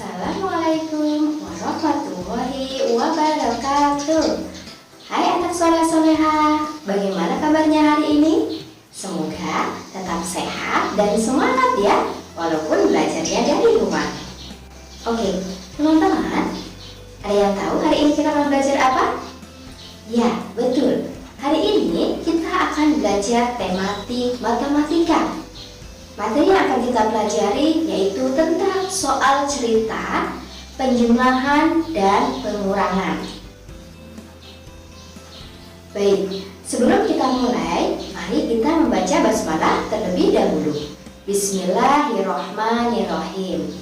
Assalamualaikum warahmatullahi wabarakatuh. Hai anak soleh-soleha, bagaimana kabarnya hari ini? Semoga tetap sehat dan semangat ya, walaupun belajarnya dari rumah. Oke, teman-teman, ada yang tahu hari ini kita akan belajar apa? Ya, betul. Hari ini kita akan belajar tematik matematika. Materi yang akan kita pelajari yaitu tentang soal cerita, penjumlahan, dan pengurangan. Baik, sebelum kita mulai, mari kita membaca basmalah terlebih dahulu. Bismillahirrahmanirrahim.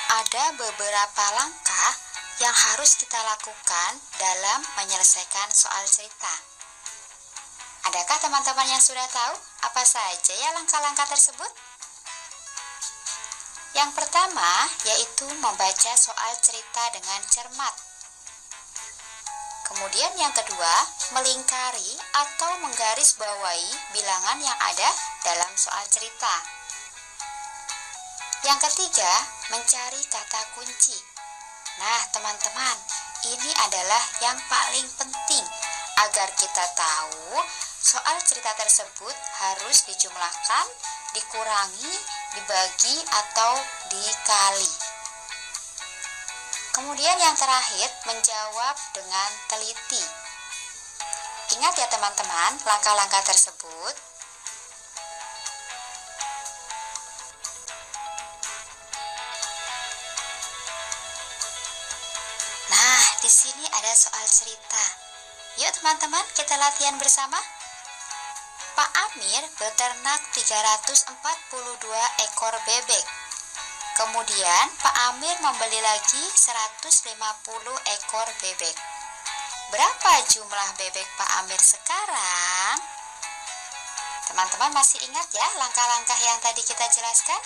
Ada beberapa langkah yang harus kita lakukan dalam menyelesaikan soal cerita. Adakah teman-teman yang sudah tahu apa saja ya langkah-langkah tersebut? Yang pertama yaitu membaca soal cerita dengan cermat. Kemudian yang kedua, melingkari atau menggarisbawahi bilangan yang ada dalam soal cerita. Yang ketiga, mencari kata kunci. Nah, teman-teman, ini adalah yang paling penting agar kita tahu soal cerita tersebut harus dijumlahkan, dikurangi, dibagi, atau dikali. Kemudian yang terakhir, menjawab dengan teliti. Ingat ya teman-teman, langkah-langkah tersebut. Di sini ada soal cerita. Yuk teman-teman, kita latihan bersama. Pak Amir beternak 342 ekor bebek. Kemudian Pak Amir membeli lagi 150 ekor bebek. Berapa jumlah bebek Pak Amir sekarang? Teman-teman masih ingat ya langkah-langkah yang tadi kita jelaskan?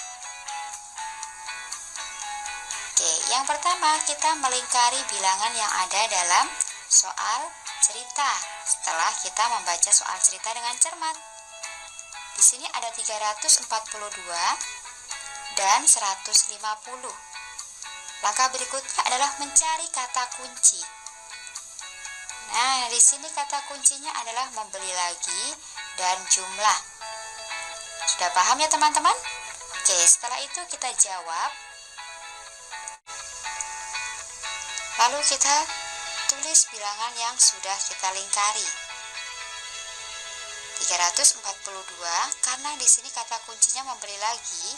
Oke, yang pertama kita melingkari bilangan yang ada dalam soal cerita setelah kita membaca soal cerita dengan cermat. Di sini ada 342 dan 150. Langkah berikutnya adalah mencari kata kunci. Nah, di sini kata kuncinya adalah membeli lagi dan jumlah. Sudah paham ya teman-teman? Oke, setelah itu kita jawab. Lalu kita tulis bilangan yang sudah kita lingkari. 342 karena di sini kata kuncinya membeli lagi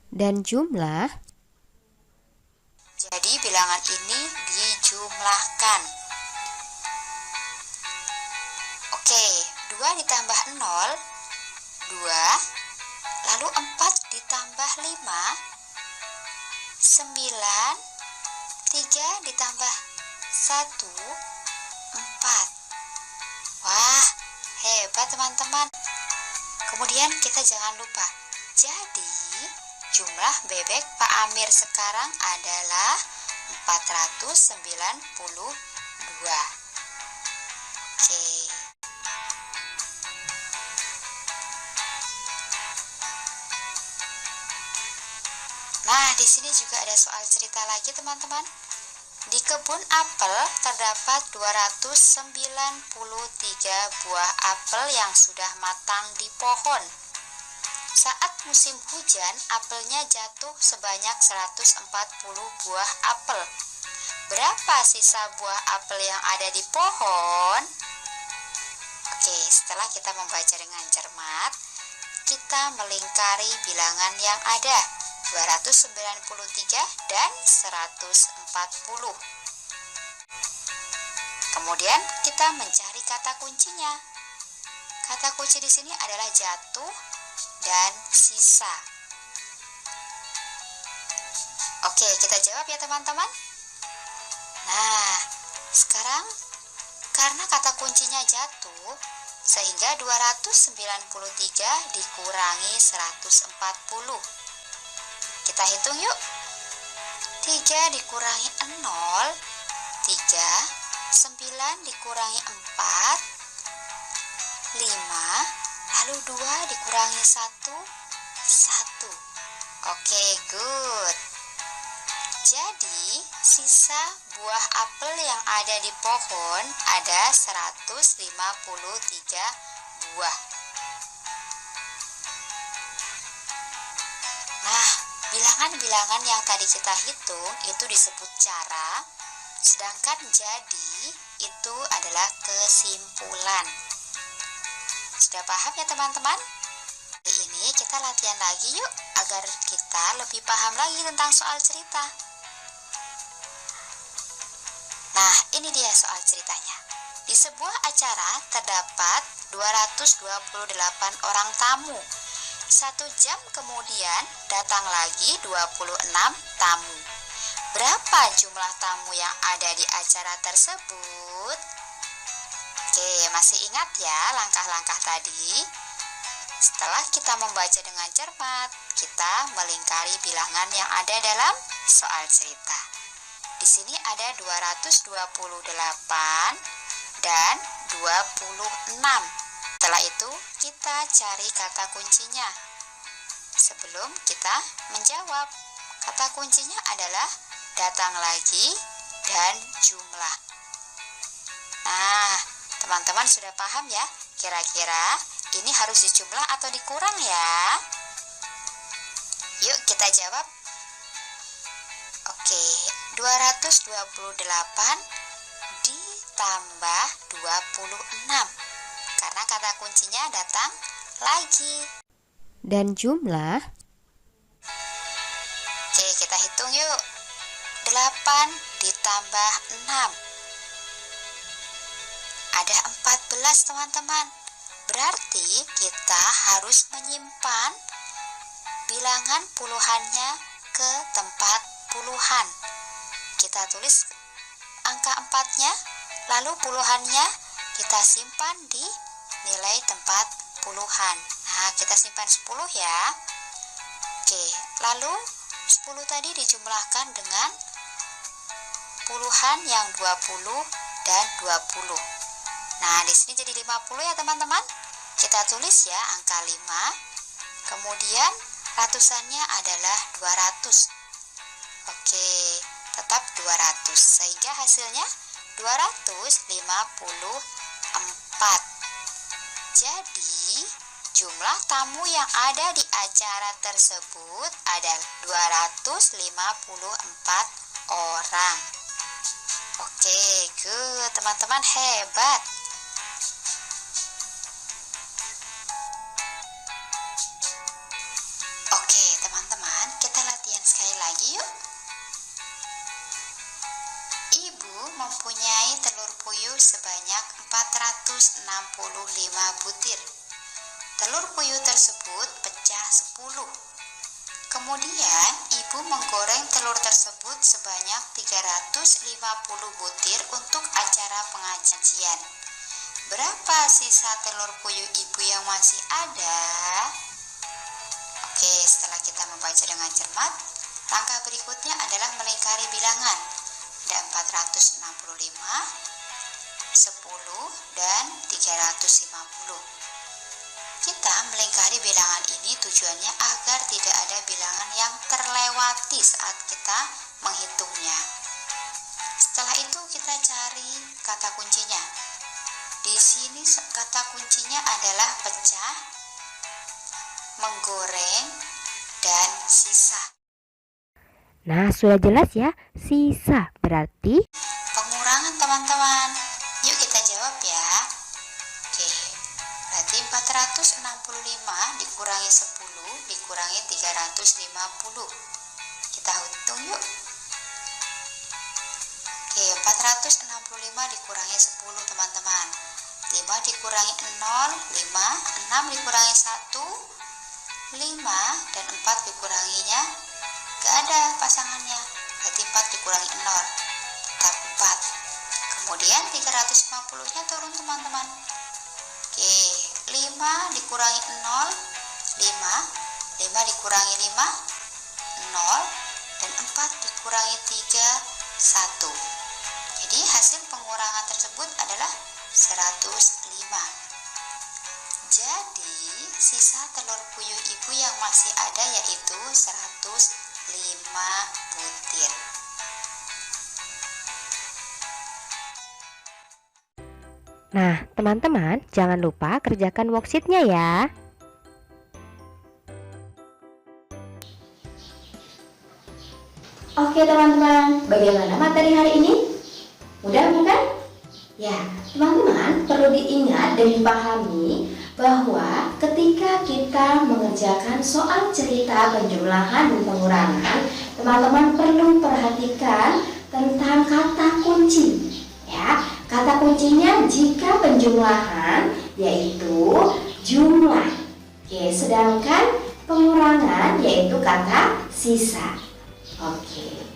Dan jumlah. Jadi bilangan ini dijumlahkan. Oke, 2 ditambah 0 2, lalu 4 ditambah 5 9, 3 ditambah 1 4. Wah, hebat teman-teman. Kemudian kita jangan lupa, jadi jumlah bebek Pak Amir sekarang adalah 492. Oke. Nah, di sini juga ada soal cerita lagi teman-teman. Di kebun apel terdapat 293 buah apel yang sudah matang di pohon. Saat musim hujan, apelnya jatuh sebanyak 140 buah apel. Berapa sisa buah apel yang ada di pohon? Oke, setelah kita membaca dengan cermat, kita melingkari bilangan yang ada. 293 dan 140. Kemudian kita mencari kata kuncinya. Kata kunci di sini adalah jatuh dan sisa. Oke, kita jawab ya teman-teman. Nah, sekarang karena kata kuncinya jatuh, sehingga 293 dikurangi 140. Kita hitung yuk. 3 dikurangi 0, 3, 9 dikurangi 4, 5, Lalu 2 dikurangi 1, 1. Oke, good. Jadi, sisa buah apel yang ada di pohon ada 153 buah. Nah, bilangan-bilangan yang tadi kita hitung itu disebut cara, sedangkan jadi itu adalah kesimpulan. Sudah paham ya teman-teman? Hari ini kita latihan lagi yuk, agar kita lebih paham lagi tentang soal cerita. Nah, ini dia soal ceritanya. Di sebuah acara terdapat 228 orang tamu. 1 jam kemudian datang lagi 26 tamu. Berapa jumlah tamu yang ada di acara tersebut? Oke, masih ingat ya langkah-langkah tadi? Setelah kita membaca dengan cermat, kita melingkari bilangan yang ada dalam soal cerita. Di sini ada 228 dan 26. Setelah itu, kita cari kata kuncinya. Sebelum kita menjawab, kata kuncinya adalah datang lagi dan jumlah. Nah, teman-teman sudah paham ya? Kira-kira ini harus dijumlah atau dikurang ya? Yuk kita jawab. Oke, 228 ditambah 26. Karena kata kuncinya datang lagi. Dan jumlah? Oke, kita hitung yuk. 8 ditambah 6. Ada 14 teman-teman. Berarti kita harus menyimpan bilangan puluhannya ke tempat puluhan. Kita tulis angka 4-nya, lalu puluhannya kita simpan di nilai tempat puluhan. Nah, kita simpan 10 ya. Oke, lalu 10 tadi dijumlahkan dengan puluhan yang 20 dan 20. Nah, di sini jadi 50 ya teman-teman. Kita tulis ya angka 5. Kemudian ratusannya adalah 200. Oke, tetap 200. Sehingga hasilnya 254. Jadi, jumlah tamu yang ada di acara tersebut adalah 254 orang. Oke, good. Teman-teman hebat. Oke, teman-teman, kita latihan sekali lagi yuk. Ibu mempunyai telur puyuh sebanyak 465 butir. Telur puyuh tersebut pecah 10. Kemudian, ibu menggoreng telur tersebut sebanyak 350 butir untuk acara pengajian. Berapa sisa telur puyuh ibu yang masih ada? Oke, setelah kita membaca dengan cermat, langkah berikutnya adalah melingkari bilangan. Ada 465, 10, dan 350. Kita melingkari bilangan ini tujuannya agar tidak ada bilangan yang terlewati saat kita menghitungnya. Setelah itu kita cari kata kuncinya. Di sini kata kuncinya adalah pecah, menggoreng, dan sisa. Nah, sudah jelas ya, sisa berarti Pengurangan teman-teman. Yuk kita jawab ya. Oke, berarti 465 dikurangi 10 dikurangi 350. Kita hitung yuk. Oke, 465 dikurangi 10 teman-teman. 5 dikurangi 0, 5, 6 dikurangi 1, 5, dan 4 dikuranginya gak ada pasangannya. Berarti 4 dikurangi 0, tetap 4. Kemudian 350-nya turun teman-teman. Oke, 5 dikurangi 0, 5, 5 dikurangi 5, 0, dan 4 dikurangi 3, 1. Jadi hasil pengurangan tersebut adalah 105. Jadi Sisa telur puyuh ibu yang masih ada yaitu 105 butir. Nah, teman-teman, jangan lupa kerjakan worksheet-nya ya. Oke teman-teman, bagaimana materi hari ini? Mudah bukan? Ya, teman-teman perlu diingat dan dipahami bahwa ketika kita mengerjakan soal cerita penjumlahan dan pengurangan, teman-teman perlu perhatikan tentang kata kunci. Ya, kata kuncinya jika penjumlahan yaitu jumlah. Oke, sedangkan pengurangan yaitu kata sisa. Oke.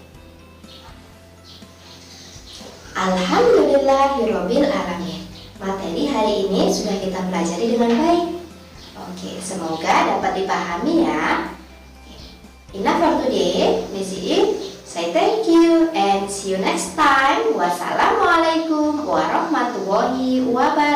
Alhamdulillahirabbil alamin. Materi hari ini sudah kita pelajari dengan baik. Oke, semoga dapat dipahami ya. Enough for today. Missy say thank you and see you next time. Wassalamualaikum warahmatullahi wabarakatuh.